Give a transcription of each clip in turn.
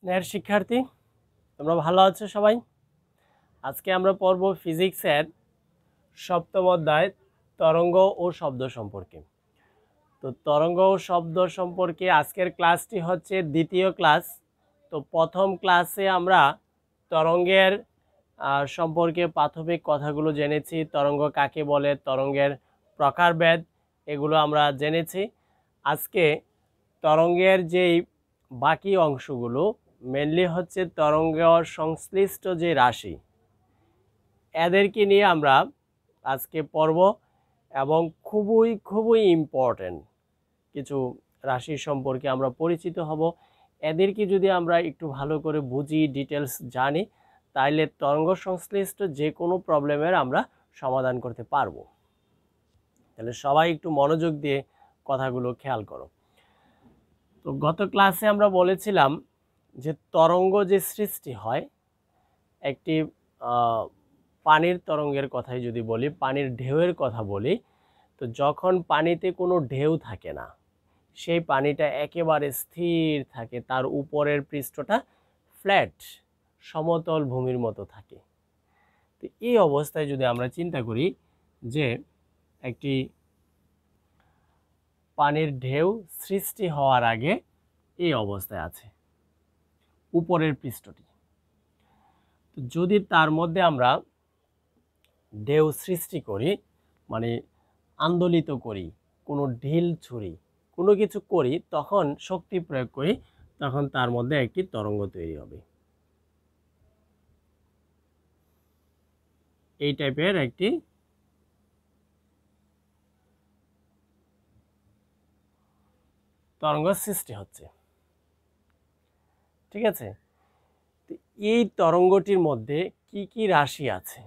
স্নেহের শিক্ষার্থী, তোমরা ভালো আছো সবাই? আজকে আমরা পড়ব ফিজিক্সের সপ্তম অধ্যায় তরঙ্গ ও শব্দ সম্পর্কে। তো তরঙ্গ ও শব্দ সম্পর্কে আজকের ক্লাসটি হচ্ছে দ্বিতীয় ক্লাস। তো প্রথম ক্লাসে আমরা তরঙ্গের সম্পর্কে প্রাথমিক কথাগুলো জেনেছি। তরঙ্গ কাকে বলে, তরঙ্গের প্রকারভেদ, এগুলো আমরা জেনেছি। আজকে তরঙ্গের যেই বাকি অংশগুলো মেনলি হচ্ছে তরঙ্গ সংশ্লিষ্ট যে রাশি, এদেরকে নিয়ে আমরা আজকে পড়ব এবং খুবই ইম্পর্টেন্ট কিছু রাশি সম্পর্কে আমরা পরিচিত হব। এদেরকে যদি আমরা একটু ভালো করে বুঝি, ডিটেলস জানি, তাইলে তরঙ্গ সংশ্লিষ্ট যে কোনো প্রবলেমের আমরা সমাধান করতে পারবো। তাহলে সবাই একটু মনোযোগ দিয়ে কথাগুলো খেয়াল করো। তো গত ক্লাসে আমরা বলেছিলাম যে তরঙ্গ যে সৃষ্টি হয়, একটি পানির তরঙ্গের কথাই যদি বলি, পানির ঢেউয়ের কথা বলি, তো যখন পানিতে কোনো ঢেউ থাকে না, সেই পানিটা একেবারে স্থির থাকে, তার উপরের পৃষ্ঠটা ফ্ল্যাট সমতল ভূমির মতো থাকে। তো এই অবস্থায় যদি আমরা চিন্তা করি যে একটি পানির ঢেউ সৃষ্টি হওয়ার আগে এই অবস্থায় আছে উপরের পৃষ্ঠটি, তো যদি তার মধ্যে আমরা ঢেউ সৃষ্টি করি, মানে আন্দোলিত করি, কোনো ঢিল ছুরি কোনো কিছু করি, তখন শক্তি প্রয়োগ করি, তখন তার মধ্যে একটি তরঙ্গ তৈরি হবে। এই টাইপের একটি তরঙ্গ সৃষ্টি হচ্ছে, ঠিক আছে? এই তরঙ্গটির মধ্যে কি কি রাশি আছে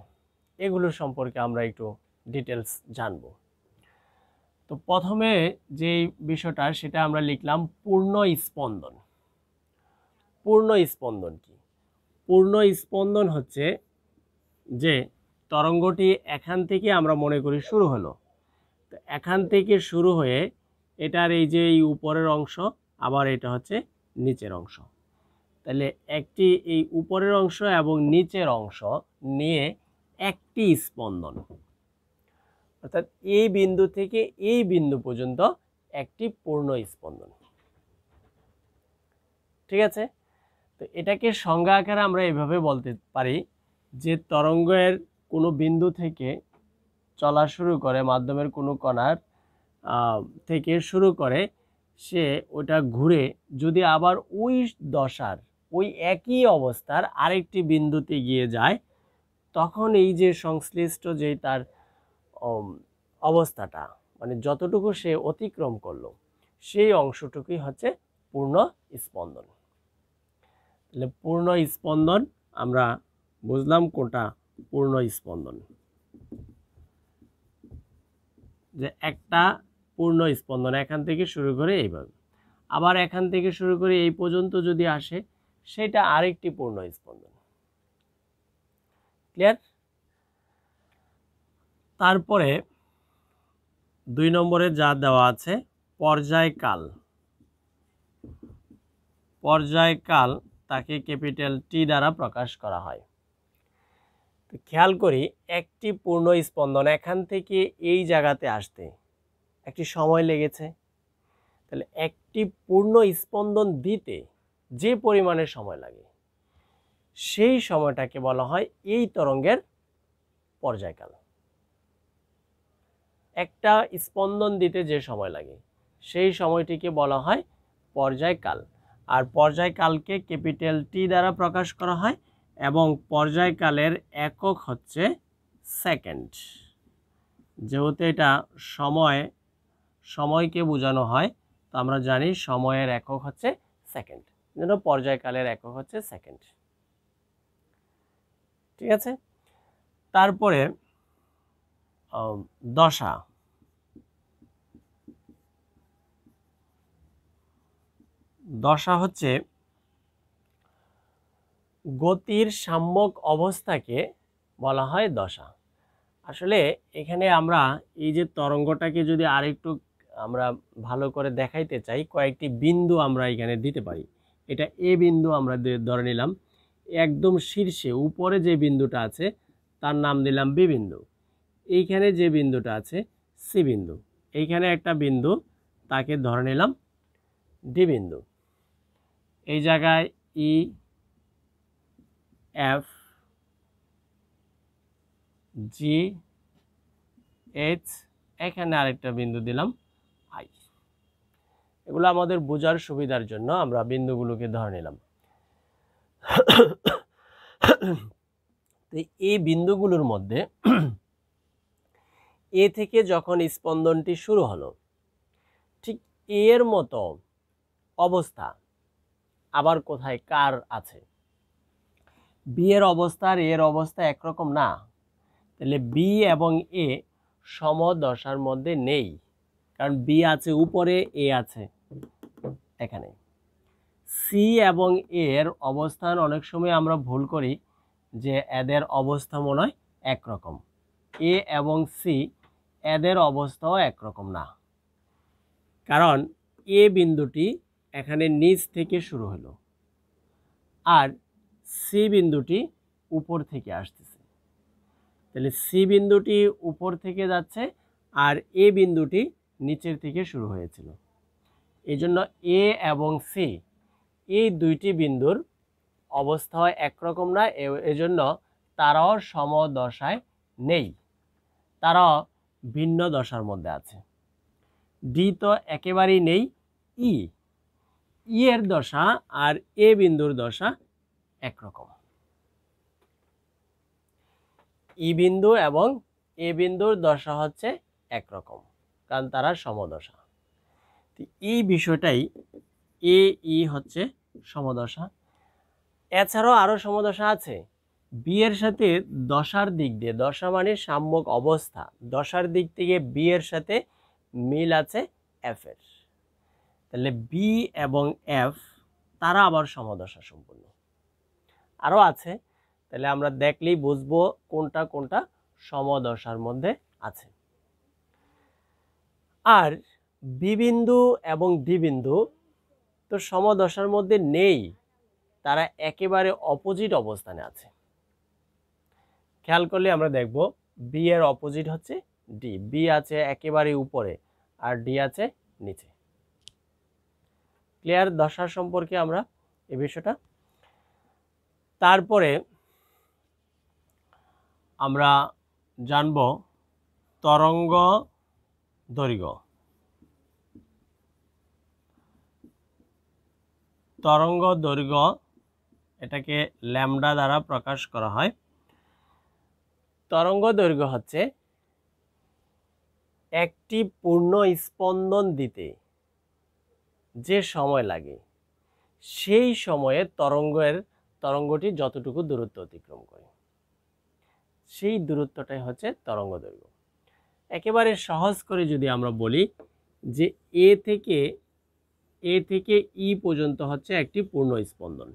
এগুলো সম্পর্কে আমরা একটু ডিটেলস জানব। তো প্রথমে যে বিষয়টা সেটা আমরা লিখলাম পূর্ণ স্পন্দন। পূর্ণ স্পন্দন কি? পূর্ণ স্পন্দন হচ্ছে যে তরঙ্গটি এখান থেকে আমরা মনে করি শুরু হলো, তো এখান থেকে শুরু হয়ে এটার এই যে এই উপরের অংশ, আবার এটা হচ্ছে নিচের অংশ, তাহলে একটি এই উপরের অংশ এবং নিচের অংশ নিয়ে একটি স্পন্দন, অর্থাৎ এই বিন্দু থেকে এই বিন্দু পর্যন্ত একটি পূর্ণ স্পন্দন, ঠিক আছে? তো এটাকে সংজ্ঞা আকারে আমরা এভাবে বলতে পারি যে তরঙ্গের কোনো বিন্দু থেকে চলা শুরু করে, মাধ্যমের কোনো কণার থেকে শুরু করে, সে ওটা ঘুরে যদি আবার ওই দশার ওই একই অবস্থার আরেকটি বিন্দুতে গিয়ে যায়, তখন এই যে সংশ্লিষ্ট যে তার অবস্থাটা, মানে যতটুকু সে অতিক্রম করলো, সেই অংশটুকুই হচ্ছে পূর্ণ স্পন্দন। তাহলে পূর্ণ স্পন্দন আমরা বুঝলাম কোনটা পূর্ণ স্পন্দন, যে একটা পূর্ণ স্পন্দন এখান থেকে শুরু করে এইভাবে, আবার এখান থেকে শুরু করে এই পর্যন্ত যদি আসে, সেটা আরেকটি পূর্ণ স্পন্দন। ক্লিয়ার? তারপরে 2 নম্বরে যা দেওয়া আছে পর্যায়কাল। পর্যায়কাল তাকে ক্যাপিটাল টি দ্বারা প্রকাশ করা হয়। তো খেয়াল করি, একটি পূর্ণ স্পন্দন এখান থেকে এই জায়গাতে আসতে একটি সময় লেগেছে, তাহলে একটি পূর্ণ স্পন্দন দিতে যে পরিমাণের সময় লাগে, সেই সময়টাকে বলা হয় এই তরঙ্গের পর্যায়কাল। একটা স্পন্দন দিতে যে সময় লাগে, সেই সময়টিকে বলা হয় পর্যায়কাল। আর পর্যায়কালকে ক্যাপিটাল টি দ্বারা প্রকাশ করা হয় এবং পর্যায়কালের একক হচ্ছে সেকেন্ড। যেহেতু এটা সময়কে বোঝানো হয়, তো আমরা জানি সময়ের একক হচ্ছে সেকেন্ড, যেন পর্যায়কালের একক হচ্ছে সেকেন্ড, ঠিক আছে? তারপরে দশা। দশা হচ্ছে গতির সাম্যক অবস্থাকে বলা হয় দশা। আসলে এখানে আমরা এই যে তরঙ্গটাকে যদি আরেকটু আমরা ভালো করে দেখাইতে চাই, কয়েকটি বিন্দু আমরা এখানে দিতে পারি। এটা এ বিন্দু আমরা ধরে নিলাম। একদম শীর্ষে উপরে যে বিন্দুটা আছে তার নাম দিলাম বি বিন্দু। এইখানে যে বিন্দুটা আছে সি বিন্দু। এইখানে একটা বিন্দু, তাকে ধরে নিলাম ডি বিন্দু। এই জায়গায় ই, এফ, জি, এইচ, এখানে আরেকটা বিন্দু দিলাম আই। এগুলো আমাদের বোঝার সুবিধার জন্য আমরা বিন্দুগুলোকে ধরে নিলাম। তো এই বিন্দুগুলোর মধ্যে এ থেকে যখন স্পন্দনটি শুরু হলো, ঠিক এর মতো অবস্থা আবার কোথায় কার আছে? বি এর অবস্থা আর এর অবস্থা একরকম না। তাহলে বি এবং এ সমদশার মধ্যে নেই, কারণ বি আছে উপরে, এ আছে এখানে। সি এবং এর অবস্থান অনেক সময় আমরা ভুল করি যে এদের অবস্থা মনে হয় একরকম। এ এবং সি এদের অবস্থাও একরকম না, কারণ এ বিন্দুটি এখানে নিচ থেকে শুরু হলো আর সি বিন্দুটি উপর থেকে আসতেছে। তাহলে সি বিন্দুটি উপর থেকে যাচ্ছে আর এ বিন্দুটি নিচের থেকে শুরু হয়েছিল। এই জন্য এ এবং সি এই দুইটি বিন্দুর অবস্থা একরকম না, এজন্য তারাও সমদশায় নেই, তারাও ভিন্ন দশার মধ্যে আছে। ডি তো একেবারেই নেই। ই, এর দশা আর এ বিন্দুর দশা একরকম। ই বিন্দু এবং এ বিন্দুর দশা হচ্ছে একরকম, কারণ তারা সমদশা। এই বিষয়টাই এ ই হচ্ছে সমদশা। এছাড়াও আরো সমদশা আছে। বি এর সাথে দশার দিক দিয়ে, দশা মানে সাম্যক অবস্থা, দশার দিক থেকে বি এর সাথে মিল আছে এফ এর। তাহলে বি এবং এফ তারা আবার সমদশা সম্পূর্ণ। আরো আছে, তাহলে আমরা দেখলেই বুঝবো কোনটা কোনটা সমদশার মধ্যে আছে। আর বি বিন্দু এবং ডি বিন্দু তো সমদশার মধ্যে নেই, তারা একেবারে অপোজিট অবস্থানে আছে। খেয়াল করলে আমরা দেখব বি এর অপোজিট হচ্ছে ডি। বি আছে একেবারে উপরে আর ডি আছে নিচে। ক্লিয়ার দশা সম্পর্কে আমরা এই বিষয়টা। তারপরে আমরা জানব তরঙ্গ দৈর্ঘ্য। তরঙ্গ দৈর্ঘ্য এটাকে ল্যামডা দ্বারা প্রকাশ করা হয়। তরঙ্গ দৈর্ঘ্য হচ্ছে একটি পূর্ণ স্পন্দন দিতে যে সময় লাগে সেই সময়ে তরঙ্গটি যতটুকু দূরত্ব অতিক্রম করে, সেই দূরত্বটাই হচ্ছে তরঙ্গ দৈর্ঘ্য। একেবারে সহজ করে যদি আমরা বলি যে এ থেকে ই পর্যন্ত হচ্ছে একটি পূর্ণ স্পন্দন।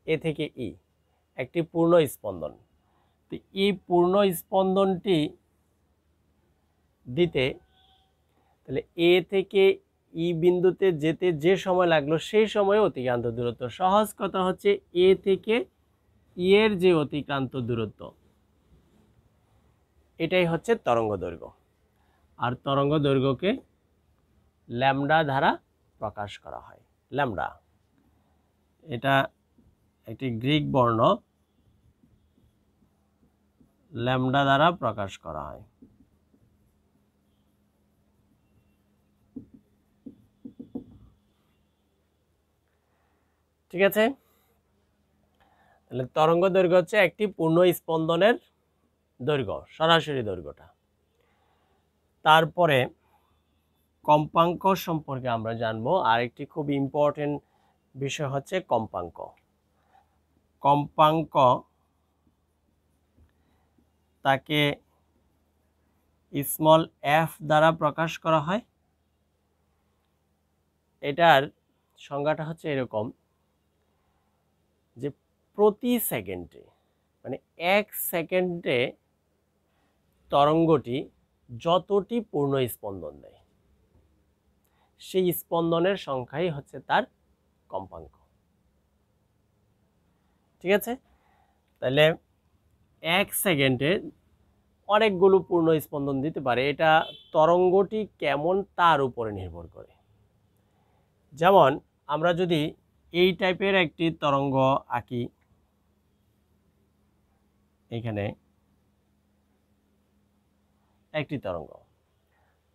এ থেকে ই একটি পূর্ণ স্পন্দন। তো এই পূর্ণ স্পন্দনটি দিতে তাহলে এ থেকে ই বিন্দুতে যেতে যে সময় লাগলো সেই সময়ে অতিক্রান্ত দূরত্ব। সহজ কথা হচ্ছে এ থেকে ই এর যে অতিক্রান্ত দূরত্ব, এটাই হচ্ছে তরঙ্গ দৈর্ঘ্য। আর তরঙ্গ দৈর্ঘ্যকে ল্যামডা দ্বারা প্রকাশ করা হয়। ল্যামডা এটা একটি গ্রিক বর্ণ, ল্যামডা দ্বারা প্রকাশ করা হয়। ঠিক আছে, তাহলে তরঙ্গ দৈর্ঘ্য হচ্ছে একটি পূর্ণ স্পন্দনের দৈর্ঘ্য, সরাসরি দৈর্ঘ্যটা। তারপরে কম্পাঙ্ক সম্পর্কে আমরা জানবো। আরেকটি খুব ইম্পর্টেন্ট বিষয় হচ্ছে কম্পাঙ্ক। কম্পাঙ্ক তাকে স্মল এফ দ্বারা প্রকাশ করা হয়। এটার সংজ্ঞাটা হচ্ছে এরকম যে প্রতি সেকেন্ডে, মানে 1 সেকেন্ডে তরঙ্গটি যতটি পূর্ণ স্পন্দন দেয় সেই স্পন্দনের সংখ্যাই হচ্ছে তার কম্পাঙ্ক। ঠিক আছে, তাহলে 1 সেকেন্ডে অনেকগুলো পূর্ণ স্পন্দন দিতে পারে। এটা তরঙ্গটি কেমন তার উপরে নির্ভর করে। যেমন আমরা যদি এই টাইপের একটি তরঙ্গ আঁকি, এখানে একটি তরঙ্গ,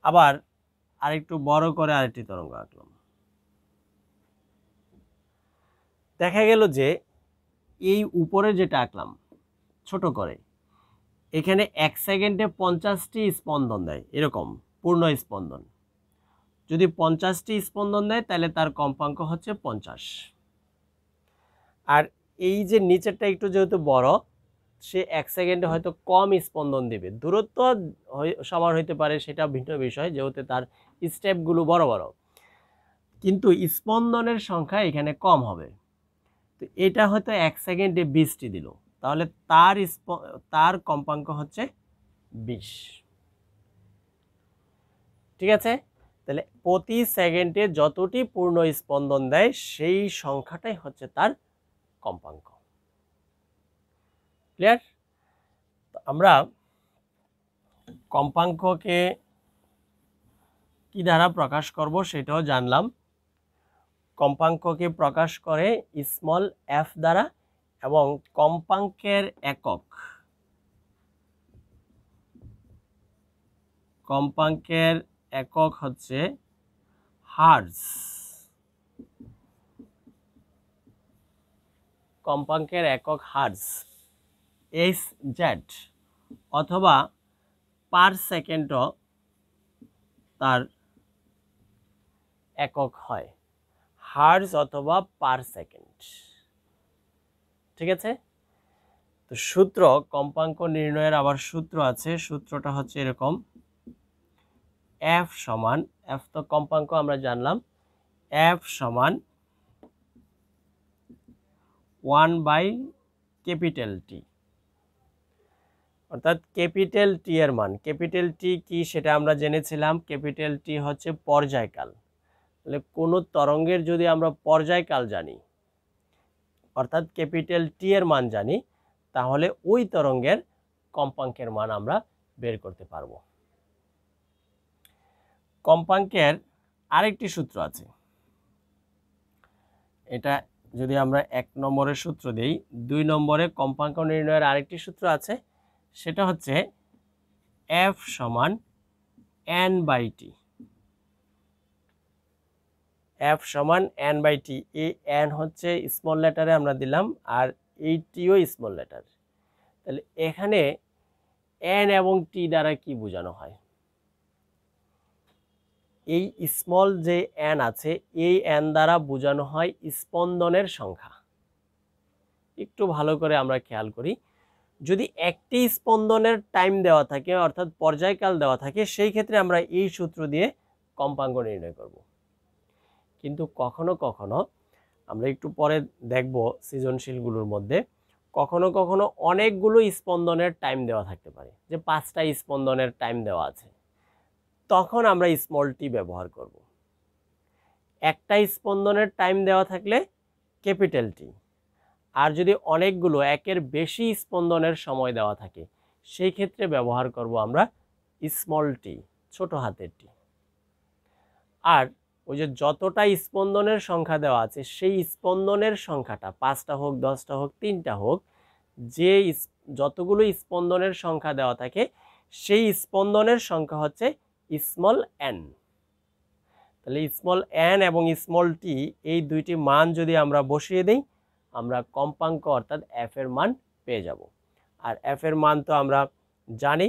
আবার আরেকটু বড় করে আরেকটি তরঙ্গ আঁকলাম, দেখা গেল যে এই উপরে যেটা আঁকলাম ছোট করে, এখানে 1 সেকেন্ডে 50টি স্পন্দন দেয়, এরকম পূর্ণ স্পন্দন। যদি 50টি স্পন্দন দেয় তাহলে তার কম্পাঙ্ক হচ্ছে 50। আর এই যে নিচেরটা একটু যেহেতু বড়, সে 1 সেকেন্ডে হয়তো কম স্পন্দন দিবে। দূরত্ব সমান হইতে পারে, সেটা ভিন্ন বিষয়, যেহেতু তার স্টেপগুলো বড় বড়, কিন্তু স্পন্দনের সংখ্যা এখানে কম হবে। তো এটা হয়তো 1 সেকেন্ডে 20টি দিল, তাহলে তার কম্পাঙ্ক হচ্ছে 20। ঠিক আছে, তাহলে প্রতি সেকেন্ডে যতটি পূর্ণ স্পন্দন দেয় সেই সংখ্যাটাই হচ্ছে তার কম্পাঙ্ক। ক্লিয়ার? আমরা কম্পাঙ্ককে কি দ্বারা প্রকাশ করব সেটাও জানলাম। কম্পাঙ্ককে প্রকাশ করে স্মল এফ দ্বারা, এবং কম্পাঙ্কের একক হচ্ছে হার্জ। কম্পাঙ্কের একক হার্জ, HZ, অথবা পার সেকেন্ডও তার একক হয়, হার্জ অথবা পার সেকেন্ড। ঠিক আছে, তো সূত্র, কম্পাঙ্ক নির্ণয়ের আবার সূত্র আছে। সূত্রটা হচ্ছে এরকম, F সমান, F তো কম্পাঙ্ক আমরা জানলাম, F সমান 1/T, অর্থাৎ ক্যাপিটাল টি এর মান। ক্যাপিটাল টি কি সেটা আমরা জেনেছিলাম, ক্যাপিটাল টি হচ্ছে পর্যায়কাল। তাহলে কোনো তরঙ্গের যদি আমরা পর্যায়কাল জানি, অর্থাৎ ক্যাপিটাল টি এর মান জানি, তাহলে ওই তরঙ্গের কম্পাঙ্কের মান আমরা বের করতে পারবো। কম্পাঙ্কের আরেকটি সূত্র আছে, এটা যদি আমরা 1 নম্বরের সূত্র দেই, 2 নম্বরে কম্পাঙ্ক নির্ণয়ের আরেকটি সূত্র আছে, সেটা হচ্ছে F সমান N/T। F সমান N/T, এই N হচ্ছে স্মল লেটারে আমরা দিলাম, আর এই টিও স্মল লেটার। তাহলে এখানে N এবং T দ্বারা কি বোঝানো হয়? এই স্মল যে N আছে, এই N দ্বারা বোঝানো হয় স্পন্দনের সংখ্যা। একটু ভালো করে আমরা খেয়াল করি, যদি একটি স্পন্দনের টাইম দেওয়া থাকে, অর্থাৎ পর্যায়কাল দেওয়া থাকে, সেই ক্ষেত্রে আমরা এই সূত্র দিয়ে কম্পাঙ্ক নির্ণয় করব। কিন্তু কখনো কখনো, আমরা একটু পরে দেখব সৃজনশীলগুলোর মধ্যে, কখনো কখনো অনেকগুলো স্পন্দনের টাইম দেওয়া থাকতে পারে, যে 5টা স্পন্দনের টাইম দেওয়া আছে, তখন আমরা স্মল টি ব্যবহার করব। একটা স্পন্দনের টাইম দেওয়া থাকলে ক্যাপিটাল টি, আর যদি অনেকগুলো, একের বেশি স্পন্দনের সময় দেওয়া থাকে, সেই ক্ষেত্রে ব্যবহার করব আমরা স্মল টি, ছোট হাতের টি। আর ওই যে যতটা স্পন্দনের সংখ্যা দেওয়া আছে, সেই স্পন্দনের সংখ্যাটা 5টা হোক, 10টা হোক, 3টা হোক, যে যতগুলো স্পন্দনের সংখ্যা দেওয়া থাকে, সেই স্পন্দনের সংখ্যা হচ্ছে স্মল এন। তাহলে স্মল এন এবং স্মল টি, এই দুইটি মান যদি আমরা বসিয়ে দিই, আমরা কম্পাঙ্ক অর্থাৎ এফ এর মান পেয়ে যাব। আর এফ এর মান তো আমরা জানি,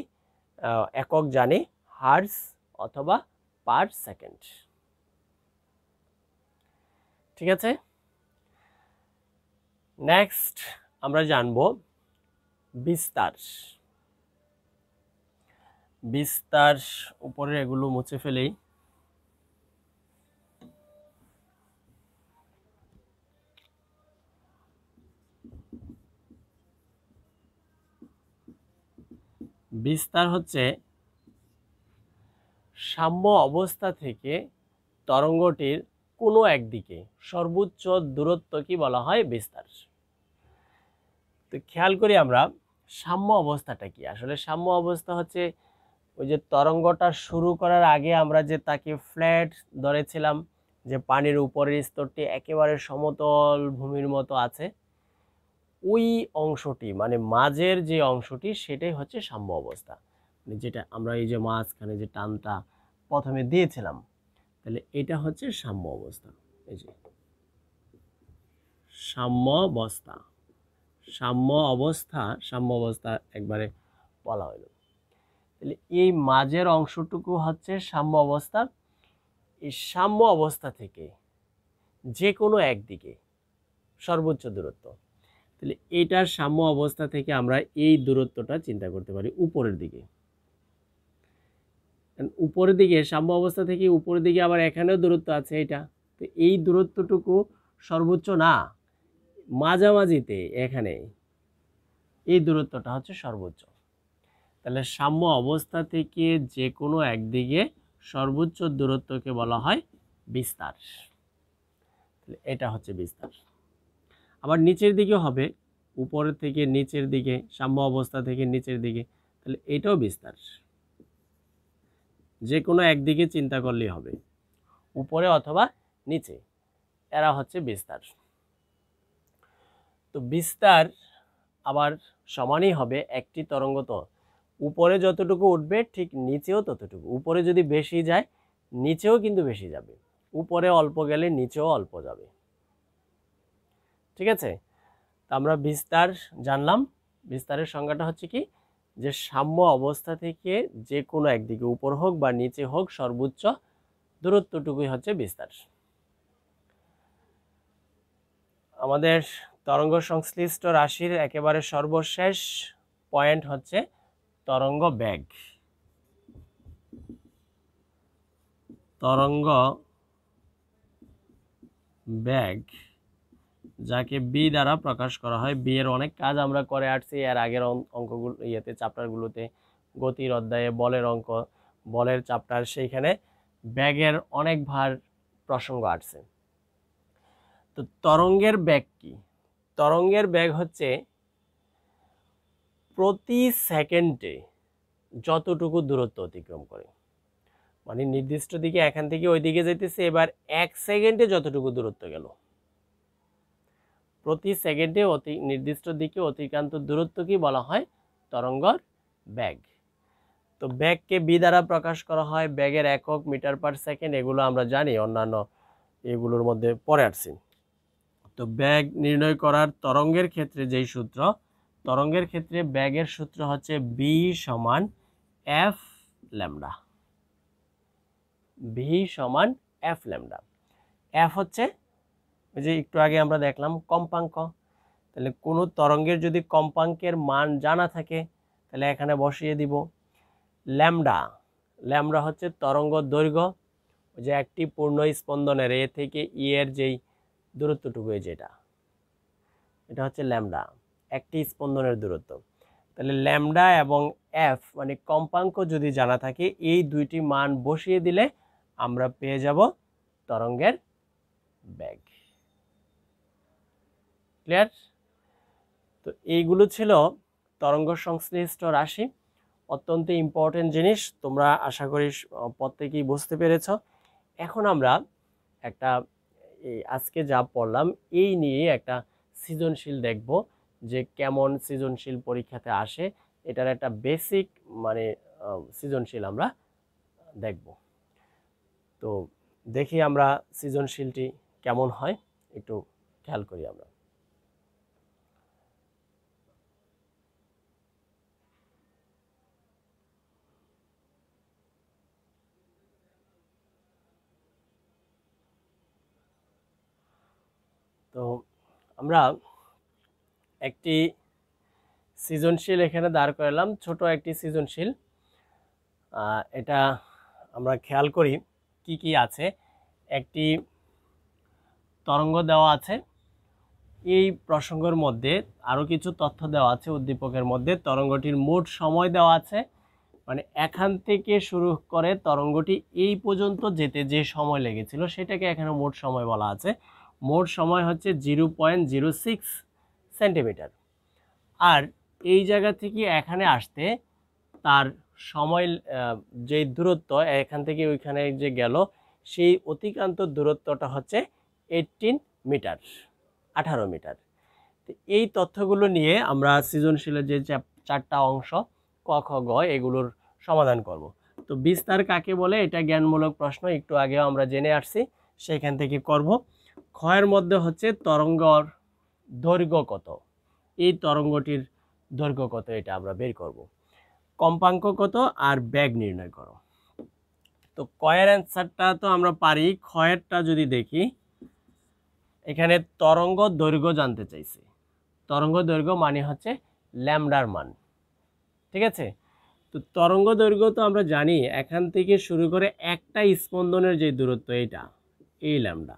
একক জানি, হার্জ অথবা পার সেকেন্ড। ঠিক আছে, নেক্সট আমরা জানব বিস্তার। বিস্তার, উপরে এগুলো মুছে ফেলেই। বিস্তার হচ্ছে সাম্য অবস্থা থেকে তরঙ্গটির কোনো একদিকে সর্বোচ্চ দূরত্ব কি বলা হয়? বিস্তার। তো খেয়াল করি আমরা সাম্য অবস্থাটা কি। আসলে সাম্য অবস্থা হচ্ছে ওই যে তরঙ্গটা শুরু করার আগে আমরা যে তাকে ফ্ল্যাট ধরেছিলাম, যে পানির উপরের স্তরটি একেবারে সমতল ভূমির মতো আছে, ওই অংশটি মানে মাঝের যে অংশটি সেটাই হচ্ছে সাম্য অবস্থা। যেটা আমরা এই যে মাঝখানে যে টানটা প্রথমে দিয়েছিলাম, তাহলে এটা হচ্ছে সাম্য অবস্থা। এই যে সাম্য অবস্থা, সাম্য অবস্থা, সাম্য অবস্থা একবারে বলা হলো। তাহলে এই মাঝের অংশটুকু হচ্ছে সাম্য অবস্থা। এই সাম্য অবস্থা থেকে যে কোনো একদিকে সর্বোচ্চ দূরত্ব, তাহলে এইটার সাম্য অবস্থা থেকে আমরা এই দূরত্বটা চিন্তা করতে পারি উপরের দিকে। উপরের দিকে সাম্য অবস্থা থেকে উপরের দিকে আবার এখানেও দূরত্ব আছে এটা, তো এই দূরত্বটুকু সর্বোচ্চ না, মাঝামাঝিতে এখানে এই দূরত্বটা হচ্ছে সর্বোচ্চ। তাহলে সাম্য অবস্থা থেকে যে কোনো একদিকে সর্বোচ্চ দূরত্বকে বলা হয় বিস্তার। এটা হচ্ছে বিস্তার। আবার নিচের দিকে হবে, উপরের থেকে নিচের দিকে, সাম্য অবস্থা থেকে নিচের দিকে, তাহলে এটাও বিস্তার। যে কোনো একদিকে চিন্তা করলেই হবে, উপরে অথবা নিচে, এরা হচ্ছে বিস্তার। তো বিস্তার আবার সমানই হবে একটি তরঙ্গ, তো উপরে যতটুকু উঠবে ঠিক নিচেও ততটুকু। উপরে যদি বেশি যায় নিচেও কিন্তু বেশি যাবে, উপরে অল্প গেলে নিচেও অল্প যাবে। ঠিক আছে, তা আমরা বিস্তার জানলাম। বিস্তারের সংজ্ঞাটা হচ্ছে কি, যে সাম্য অবস্থা থেকে যে কোনো একদিকে উপর হোক বা নিচে হোক সর্বোচ্চ দূরত্বটুকুই হচ্ছে বিস্তার। আমাদের তরঙ্গ সংশ্লিষ্ট রাশির একেবারে সর্বশেষ পয়েন্ট হচ্ছে তরঙ্গ বেগ। তরঙ্গ বেগ, যাকে বি দ্বারা প্রকাশ করা হয়। বি এর অনেক কাজ আমরা করে আসছি এর আগের অঙ্কগুলো ইয়েতে, চ্যাপ্টারগুলোতে, গতির অধ্যায়ে বলের অঙ্ক, বলের চ্যাপ্টার, সেইখানে বেগের অনেকবার প্রসঙ্গ আসছে। তো তরঙ্গের বেগ কি? তরঙ্গের বেগ হচ্ছে প্রতি সেকেন্ডে যতটুকু দূরত্ব অতিক্রম করে, মানে নির্দিষ্ট দিকে এখান থেকে ওই দিকে যাইতেছে, এবার 1 সেকেন্ডে যতটুকু দূরত্ব গেল, প্রতি সেকেন্ডে নির্দিষ্ট দিকে অতিক্রান্ত দূরত্ব কি বলা হয়? তরঙ্গের বেগ। তো বেগকে বি দ্বারা প্রকাশ করা হয়, বেগের একক মিটার পার সেকেন্ড, এগুলো আমরা জানি, অন্যান্য এগুলোর মধ্যে পড়ে আসছি। তো বেগ নির্ণয় করার তরঙ্গের ক্ষেত্রে যেই সূত্র, তরঙ্গের ক্ষেত্রে বেগের সূত্র হচ্ছে বি সমান এফ ল্যামডা। বি সমান এফ ল্যামডা। এফ হচ্ছে ওই যে একটু আগে আমরা দেখলাম কম্পাঙ্ক, তাহলে কোনো তরঙ্গের যদি কম্পাঙ্কের মান জানা থাকে তাহলে এখানে বসিয়ে দিব। ল্যামডা, ল্যামডা হচ্ছে তরঙ্গ দৈর্ঘ্য, ওই যে একটি পূর্ণ স্পন্দনের এ থেকে ই এর যেই দূরত্বটুকু, যেটা, এটা হচ্ছে ল্যামডা, একটি স্পন্দনের দূরত্ব। তাহলে ল্যামডা এবং এফ মানে কম্পাঙ্ক যদি জানা থাকে, এই দুইটি মান বসিয়ে দিলে আমরা পেয়ে যাব তরঙ্গের বেগ। ক্লিয়ার? তো এইগুলো ছিল তরঙ্গ সংশ্লিষ্ট রাশি, অত্যন্ত ইম্পর্টেন্ট জিনিস, তোমরা আশা করি প্রত্যেকেই বুঝতে পেরেছ। এখন আমরা একটা আজকে যা পড়লাম এই নিয়ে একটা সৃজনশীল দেখব, যে কেমন সৃজনশীল পরীক্ষাতে আসে, এটার একটা বেসিক মানে সৃজনশীল আমরা দেখব। তো দেখি আমরা সৃজনশীলটি কেমন হয়, একটু খেয়াল করি আমরা। তো আমরা একটি সৃজনশীল এখানে দাঁড় করালাম, ছোট একটি সৃজনশীল। এটা আমরা খেয়াল করি কি কি আছে। একটি তরঙ্গ দেওয়া আছে, এই প্রসঙ্গের মধ্যে আরও কিছু তথ্য দেওয়া আছে উদ্দীপকের মধ্যে। তরঙ্গটির মোট সময় দেওয়া আছে, মানে এখান থেকে শুরু করে তরঙ্গটি এই পর্যন্ত যেতে যে সময় লেগেছিল সেটাকে এখানে মোট সময় বলা আছে। মোট সময় হচ্ছে 0.06 সেন্টিমিটার। আর এই জায়গা থেকে এখানে আসতে তার সময় যে দূরত্ব এখান থেকে ওইখানে যে গেল সেই অতিক্রান্ত দূরত্বটা হচ্ছে 18 মিটার, 18 মিটার। এই তথ্যগুলো নিয়ে আমরা সৃজনশীলের যে চারটা অংশ ক খ গ এগুলোর সমাধান করব। তো বিস্তার কাকে বলে এটা জ্ঞানমূলক প্রশ্ন, একটু আগেও আমরা জেনে আসছি, সেখান থেকে করব। ক্ষয়ের মধ্যে হচ্ছে তরঙ্গর দৈর্ঘ্য কত, এই তরঙ্গটির দৈর্ঘ্য কত এটা আমরা বের করব। কম্পাঙ্ক কত আর বেগ নির্ণয় করো। তো কয়ের অ্যান্সারটা তো আমরা পারি, ক্ষয়েরটা যদি দেখি এখানে তরঙ্গ দৈর্ঘ্য জানতে চাইছে। তরঙ্গ দৈর্ঘ্য মানে হচ্ছে ল্যামডার মান, ঠিক আছে। তো তরঙ্গ দৈর্ঘ্য তো আমরা জানি এখান থেকে শুরু করে একটা স্পন্দনের যে দূরত্ব এটা এই ল্যামডা।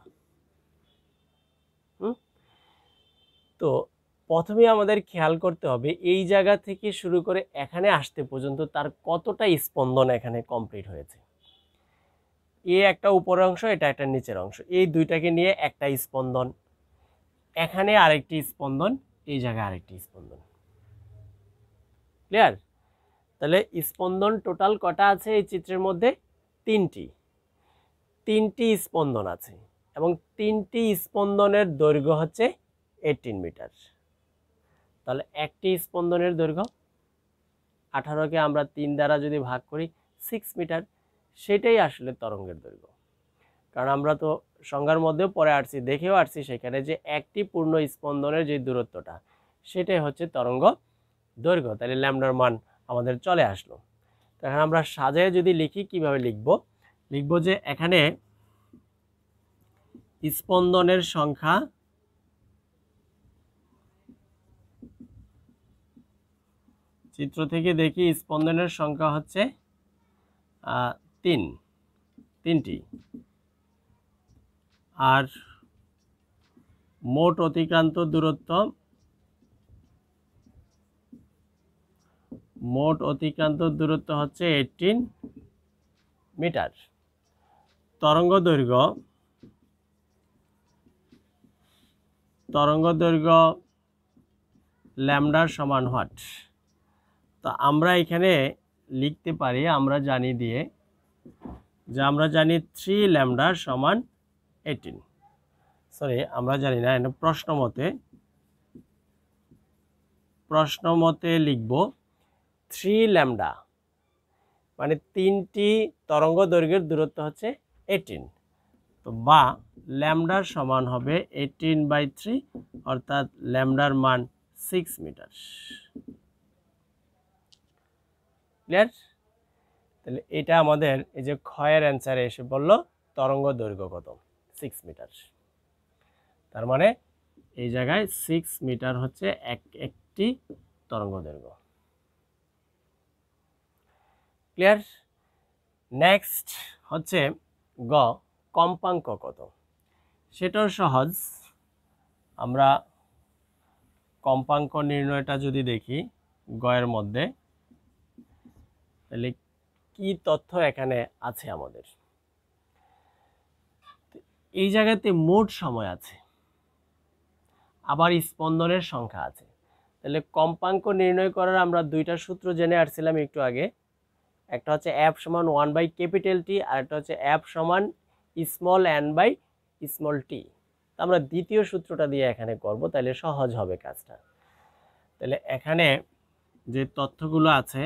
তো প্রথমে আমাদের খেয়াল করতে হবে এই জায়গা থেকে শুরু করে এখানে আসতে পর্যন্ত তার কতটা স্পন্দন এখানে কমপ্লিট হয়েছে। এ একটা উপরের অংশ, এটা একটা নিচের অংশ, এই দুইটাকে নিয়ে একটা স্পন্দন, এখানে আরেকটি স্পন্দন, এই জায়গায় আরেকটি স্পন্দন। ক্লিয়ার? তাহলে স্পন্দন টোটাল কটা আছে এই চিত্রের মধ্যে? তিনটি স্পন্দন আছে এবং তিনটি স্পন্দনের দৈর্ঘ্য হচ্ছে 18 মিটার। তাহলে একটি স্পন্দনের দৈর্ঘ্য 18কে আমরা 3 দ্বারা যদি ভাগ করি 6 মিটার, সেটাই আসলে তরঙ্গের দৈর্ঘ্য। কারণ আমরা তো সংজ্ঞার মধ্যেও পরে আসছি, দেখেও আসছি সেখানে যে একটি পূর্ণ স্পন্দনের যে দূরত্বটা সেটাই হচ্ছে তরঙ্গ দৈর্ঘ্য। তাহলে ল্যামডার মান আমাদের চলে আসলো। তো এখন আমরা সাজায় যদি লিখি কিভাবে লিখব যে এখানে স্পন্দনের সংখ্যা চিত্র থেকে দেখি স্পন্দনের সংখ্যা হচ্ছে 3টি আর মোট অতিক্রান্ত দূরত্ব হচ্ছে 18 মিটার। তরঙ্গ দৈর্ঘ্য ল্যামডার সমান হোয়াট? তো আমরা এখানে লিখতে পারি, আমরা জানি দিয়ে যে আমরা জানি 3 ল্যামডা সমান 18, সরি আমরা জানি না, এটা প্রশ্ন মতে লিখব 3 ল্যামডা মানে 3টি তরঙ্গ দৈর্ঘ্যের দূরত্ব হচ্ছে 18। তো বা ল্যামডার সমান হবে 18/3 অর্থাৎ ল্যামডার মান 6 মিটার। ক্লিয়ার? তাহলে এটা আমাদের এই যে ক্ষয়ের অ্যান্সারে এসে বললো তরঙ্গ দৈর্ঘ্য কত? 6 মিটার। তার মানে এই জায়গায় 6 মিটার হচ্ছে একটি তরঙ্গ দৈর্ঘ্য। ক্লিয়ার? নেক্সট হচ্ছে গ, কম্পাঙ্ক কত? সেটাও সহজ। আমরা কম্পাঙ্ক নির্ণয়টা যদি দেখি গয়ের মধ্যে, তাহলে কি তথ্য এখানে আছে আমাদের? এই জায়গাতে মোট সময় আছে, আবার স্পন্দনের সংখ্যা আছে। তাহলে কম্পাঙ্ক নির্ণয় করার আমরা দুইটা সূত্র জেনে আসছিলাম একটু আগে। একটা হচ্ছে F সমান 1/T আর একটা হচ্ছে F সমান n/t। আমরা দ্বিতীয় সূত্রটা দিয়ে এখানে করব, তাহলে সহজ হবে কাজটা। তাহলে এখানে যে তথ্যগুলো আছে,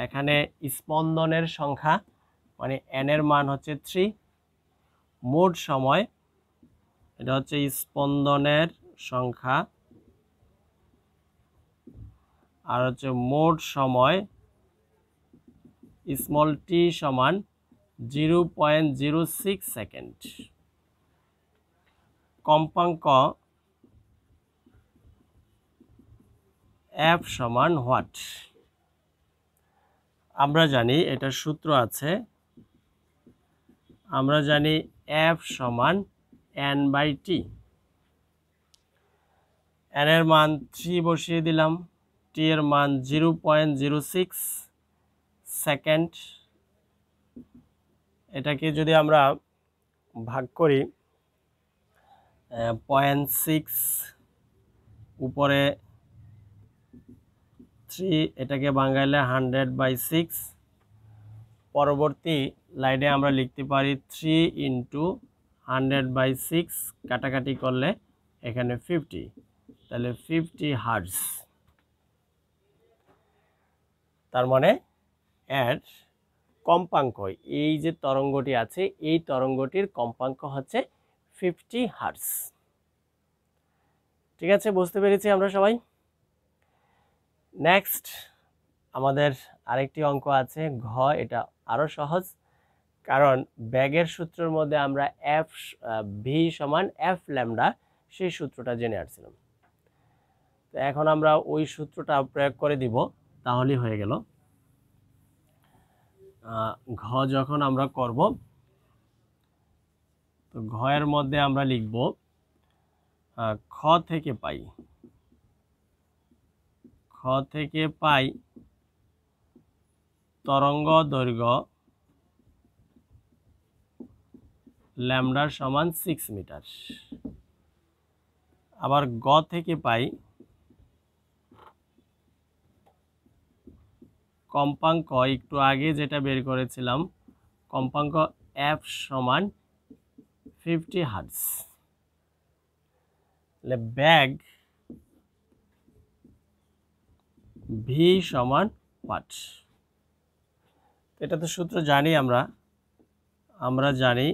এখানে স্পন্দনের সংখ্যা মানে n এর মান হচ্ছে 3, মোট সময় এটা হচ্ছে স্পন্দনের সংখ্যা আর হচ্ছে মোট সময় t সমান 0.06 সেকেন্ড। কম্পাঙ্ক F সমান হোয়াট? আমরা জানি এটা সূত্র আছে, আমরা জানি F সমান n/t। n এর মান 3 বসিয়ে দিলাম, t এর মান 0.06 সেকেন্ড। এটাকে যদি আমরা ভাগ করি 0.6 উপরে 3, এটাকে বাঙাইলে 100/6। পরবর্তী লাইনে আমরা লিখতে পারি 3 × 100/6, কাটাকাটি করলে এখানে 50, তাহলে 50 হার্টজ। তার মানে এর কম্পাঙ্ক, এই যে তরঙ্গটি আছে এই তরঙ্গটির কম্পাঙ্ক হচ্ছে 50 হার্টজ। ঠিক আছে, বুঝতে পেরেছি আমরা সবাই। নেক্সট আমাদের আরেকটি অঙ্ক আছে ঘ। এটা আরো সহজ, কারণ ব্যাগের সূত্রের মধ্যে আমরা ভি সমান এফ ল্যামডা সেই সূত্রটা জেনে আসছিলাম। তো এখন আমরা ওই সূত্রটা প্রয়োগ করে দিব, তাহলেই হয়ে গেল। ঘ যখন আমরা করব, তো ঘ এর মধ্যে আমরা লিখব খ থেকে পাই, খ থেকে পাই তরঙ্গ দৈর্ঘ্য ল্যামডা সমান 6 মিটার। আবার গ থেকে পাই কম্পাঙ্ক, একটু আগে যেটা বের করেছিলাম, কম্পাঙ্ক এফ সমান 50 হার্টজ। তাহলে ব্যাগ ভি সমান ওয়াট। এটা তো সূত্র জানি আমরা জানি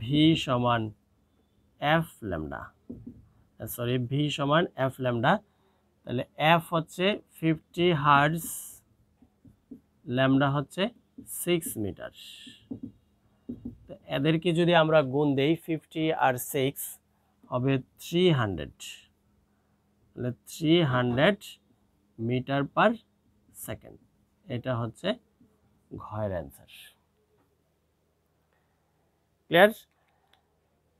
ভি সমান এফ ল্যামডা, সরি ভি সমান এফ ল্যামডা। তাহলে এফ হচ্ছে 50 হার্টজ, ল্যামডা হচ্ছে 6 মিটার। তো এদেরকে যদি আমরা গুণ দেই 50 আর 6 হবে 300, তাহলে 300 মিটার পার সেকেন্ড। এটা হচ্ছে ঘয়ের অ্যান্সার। ক্লিয়ার?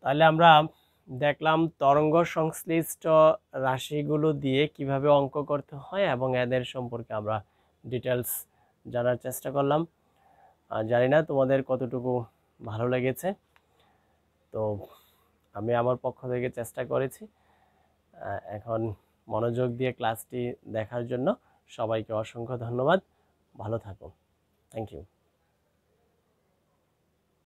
তাহলে আমরা দেখলাম তরঙ্গ সংশ্লিষ্ট রাশিগুলো দিয়ে কিভাবে অঙ্ক করতে হয় এবং এদের সম্পর্কে আমরা ডিটেলস জানার চেষ্টা করলাম। জানি না তোমাদের কতটুকু ভালো লেগেছে। তো আমি আমার পক্ষ থেকে চেষ্টা করেছি। এখন মনোযোগ দিয়ে ক্লাসটি দেখার জন্য সবাইকে অসংখ্য ধন্যবাদ। ভালো থাকো। Thank you.